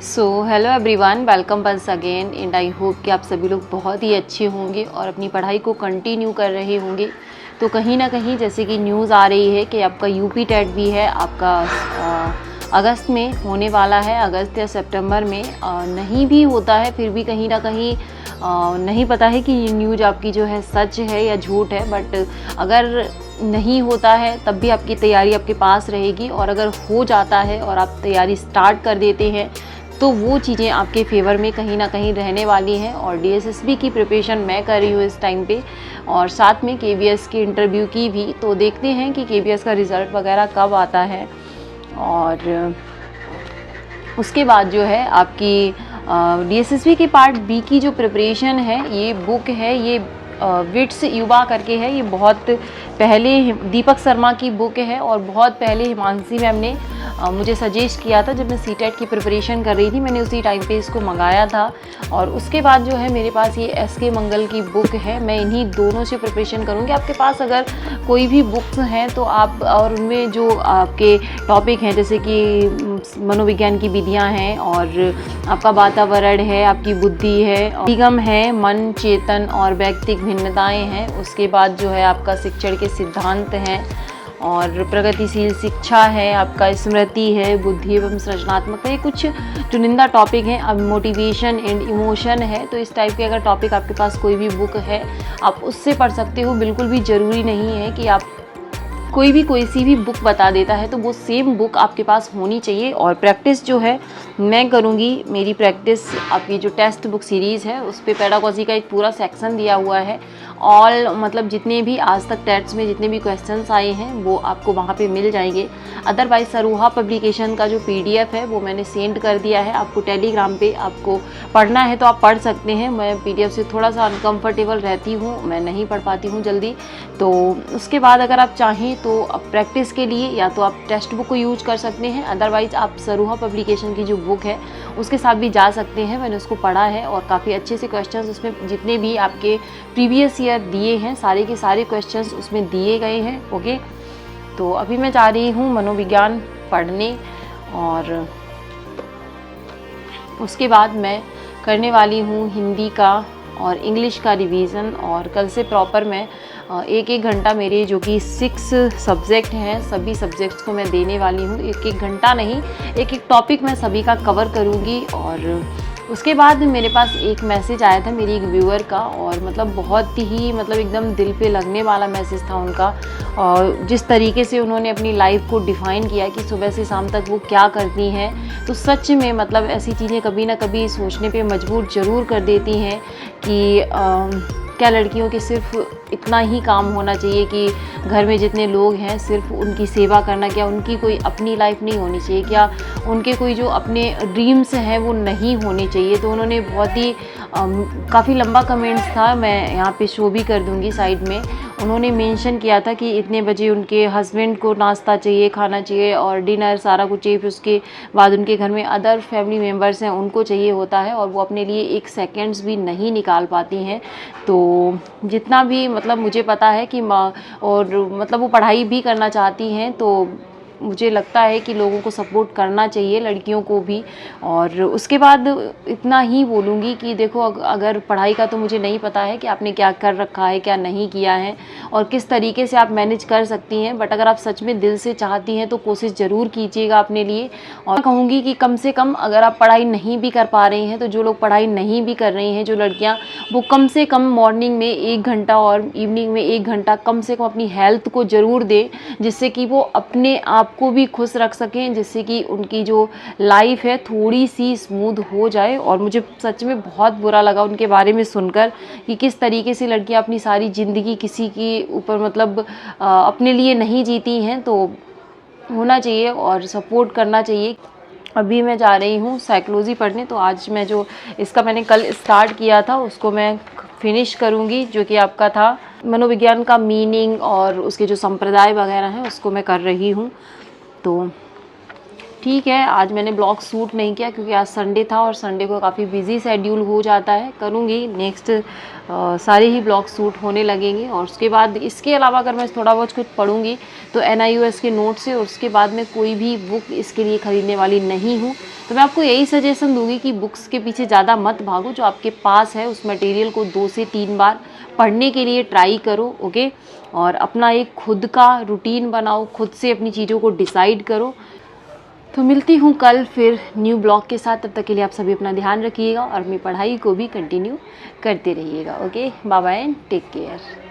So hello everyone, welcome once again and I hope कि आप सभी लोग बहुत ही अच्छे होंगे और अपनी पढ़ाई को कंटिन्यू कर रहे होंगे। तो कहीं ना कहीं जैसे कि न्यूज़ आ रही है कि आपका यूपी टेट भी है, आपका अगस्त में होने वाला है, अगस्त या सितंबर में। नहीं भी होता है फिर भी कहीं ना कहीं नहीं पता है कि ये न्यूज़ आपकी जो है सच है या झूठ है। बट अगर नहीं होता है तब भी आपकी तैयारी आपके पास रहेगी, और अगर हो जाता है और आप तैयारी स्टार्ट कर देते हैं तो वो चीज़ें आपके फेवर में कहीं ना कहीं रहने वाली हैं। और डीएसएसबी की प्रिपरेशन मैं कर रही हूँ इस टाइम पे, और साथ में केवीएस की इंटरव्यू की भी। तो देखते हैं कि केवीएस का रिज़ल्ट वगैरह कब आता है। और उसके बाद जो है आपकी डीएसएसबी के पार्ट बी की जो प्रिपरेशन है, ये बुक है, ये विट्स युवा करके है। ये बहुत पहले दीपक शर्मा की बुक है और बहुत पहले हिमांशी मैम ने मुझे सजेस्ट किया था जब मैं सीटेट की प्रिपरेशन कर रही थी। मैंने उसी टाइम पे इसको मंगाया था। और उसके बाद जो है मेरे पास ये एसके मंगल की बुक है। मैं इन्हीं दोनों से प्रिपरेशन करूँगी। आपके पास अगर कोई भी बुक्स हैं तो आप, और उनमें जो आपके टॉपिक हैं जैसे कि मनोविज्ञान की विधियाँ हैं, और आपका वातावरण है, आपकी बुद्धि है, निगम है, मन, चेतन और व्यक्तिक भिन्नताएं हैं। उसके बाद जो है आपका शिक्षण के सिद्धांत हैं, और प्रगतिशील शिक्षा है, आपका स्मृति है, बुद्धि एवं सृजनात्मकता। ये कुछ चुनिंदा टॉपिक हैं। अब मोटिवेशन एंड इमोशन है। तो इस टाइप के अगर टॉपिक आपके पास कोई भी बुक है आप उससे पढ़ सकते हो। बिल्कुल भी ज़रूरी नहीं है कि आप कोई सी भी बुक बता देता है तो वो सेम बुक आपके पास होनी चाहिए। और प्रैक्टिस जो है मैं करूँगी, मेरी प्रैक्टिस आपकी जो टेक्स्ट बुक सीरीज़ है उस पर पेडागॉजी का एक पूरा सेक्शन दिया हुआ है। ऑल मतलब जितने भी आज तक टेट्स में जितने भी क्वेश्चंस आए हैं वो आपको वहाँ पे मिल जाएंगे। अदरवाइज सरूहा पब्लिकेशन का जो पीडीएफ है वो मैंने सेंड कर दिया है आपको टेलीग्राम पे। आपको पढ़ना है तो आप पढ़ सकते हैं। मैं पीडीएफ से थोड़ा सा अनकम्फर्टेबल रहती हूँ, मैं नहीं पढ़ पाती हूँ जल्दी। तो उसके बाद अगर आप चाहें तो अब प्रैक्टिस के लिए या तो आप टेक्स्ट बुक को यूज कर सकते हैं, अदरवाइज आप सरूहा पब्लिकेशन की जो बुक है उसके साथ भी जा सकते हैं। मैंने उसको पढ़ा है और काफ़ी अच्छे से क्वेश्चंस उसमें जितने भी आपके प्रीवियस ईयर दिए हैं सारे के सारे क्वेश्चंस उसमें दिए गए हैं। ओके, तो अभी मैं जा रही हूँ मनोविज्ञान पढ़ने, और उसके बाद मैं करने वाली हूँ हिंदी का और इंग्लिश का रिवीजन। और कल से प्रॉपर मैं एक घंटा मेरे जो कि 6 सब्जेक्ट हैं सभी सब्जेक्ट्स को मैं देने वाली हूँ। एक घंटा नहीं, एक टॉपिक मैं सभी का कवर करूँगी। और उसके बाद मेरे पास एक मैसेज आया था मेरी एक व्यूअर का, और मतलब बहुत ही मतलब एकदम दिल पे लगने वाला मैसेज था उनका। और जिस तरीके से उन्होंने अपनी लाइफ को डिफ़ाइन किया कि सुबह से शाम तक वो क्या करती हैं, तो सच में मतलब ऐसी चीज़ें कभी ना कभी सोचने पे मजबूर ज़रूर कर देती हैं कि क्या लड़कियों के सिर्फ इतना ही काम होना चाहिए कि घर में जितने लोग हैं सिर्फ उनकी सेवा करना, क्या उनकी कोई अपनी लाइफ नहीं होनी चाहिए, क्या उनके कोई जो अपने ड्रीम्स हैं वो नहीं होने चाहिए। तो उन्होंने बहुत ही काफ़ी लंबा कमेंट्स था, मैं यहाँ पे शो भी कर दूँगी साइड में। उन्होंने मेंशन किया था कि इतने बजे उनके हस्बैंड को नाश्ता चाहिए, खाना चाहिए और डिनर सारा कुछ चाहिए। फिर उसके बाद उनके घर में अदर फैमिली मेम्बर्स हैं उनको चाहिए होता है, और वो अपने लिए एक सेकेंड्स भी नहीं निकाल पाती हैं। तो जितना भी मतलब मुझे पता है कि और मतलब वो पढ़ाई भी करना चाहती हैं, तो मुझे लगता है कि लोगों को सपोर्ट करना चाहिए, लड़कियों को भी। और उसके बाद इतना ही बोलूँगी कि देखो अगर पढ़ाई का तो मुझे नहीं पता है कि आपने क्या कर रखा है, क्या नहीं किया है और किस तरीके से आप मैनेज कर सकती हैं, बट अगर आप सच में दिल से चाहती हैं तो कोशिश ज़रूर कीजिएगा अपने लिए। और कहूँगी कि कम से कम अगर आप पढ़ाई नहीं भी कर पा रही हैं तो जो लोग पढ़ाई नहीं भी कर रही हैं, जो लड़कियाँ, वो कम से कम मॉर्निंग में 1 घंटा और इवनिंग में 1 घंटा कम से कम अपनी हेल्थ को ज़रूर दें, जिससे कि वो अपने आप को भी खुश रख सकें, जिससे कि उनकी जो लाइफ है थोड़ी सी स्मूथ हो जाए। और मुझे सच में बहुत बुरा लगा उनके बारे में सुनकर कि किस तरीके से लड़कियां अपनी सारी ज़िंदगी किसी के ऊपर मतलब अपने लिए नहीं जीती हैं। तो होना चाहिए और सपोर्ट करना चाहिए। अभी मैं जा रही हूँ साइकोलॉजी पढ़ने, तो आज मैं जो इसका मैंने कल स्टार्ट किया था उसको मैं फिनिश करूँगी, जो कि आपका था मनोविज्ञान का मीनिंग और उसके जो संप्रदाय वगैरह हैं उसको मैं कर रही हूँ। तो ठीक है, आज मैंने ब्लॉग शूट नहीं किया क्योंकि आज संडे था और संडे को काफ़ी बिजी शेड्यूल हो जाता है। करूँगी नेक्स्ट, सारे ही ब्लॉग शूट होने लगेंगे। और उसके बाद इसके अलावा अगर मैं थोड़ा बहुत कुछ पढ़ूँगी तो NIOS के नोट से, और उसके बाद में कोई भी बुक इसके लिए ख़रीदने वाली नहीं हूँ। तो मैं आपको यही सजेशन दूँगी कि बुक्स के पीछे ज़्यादा मत भागो, जो आपके पास है उस मटेरियल को 2 से 3 बार पढ़ने के लिए ट्राई करो, ओके। और अपना एक खुद का रूटीन बनाओ, खुद से अपनी चीज़ों को डिसाइड करो। तो मिलती हूँ कल फिर न्यू ब्लॉग के साथ। तब तक के लिए आप सभी अपना ध्यान रखिएगा और अपनी पढ़ाई को भी कंटिन्यू करते रहिएगा, okay. Bye bye and take care.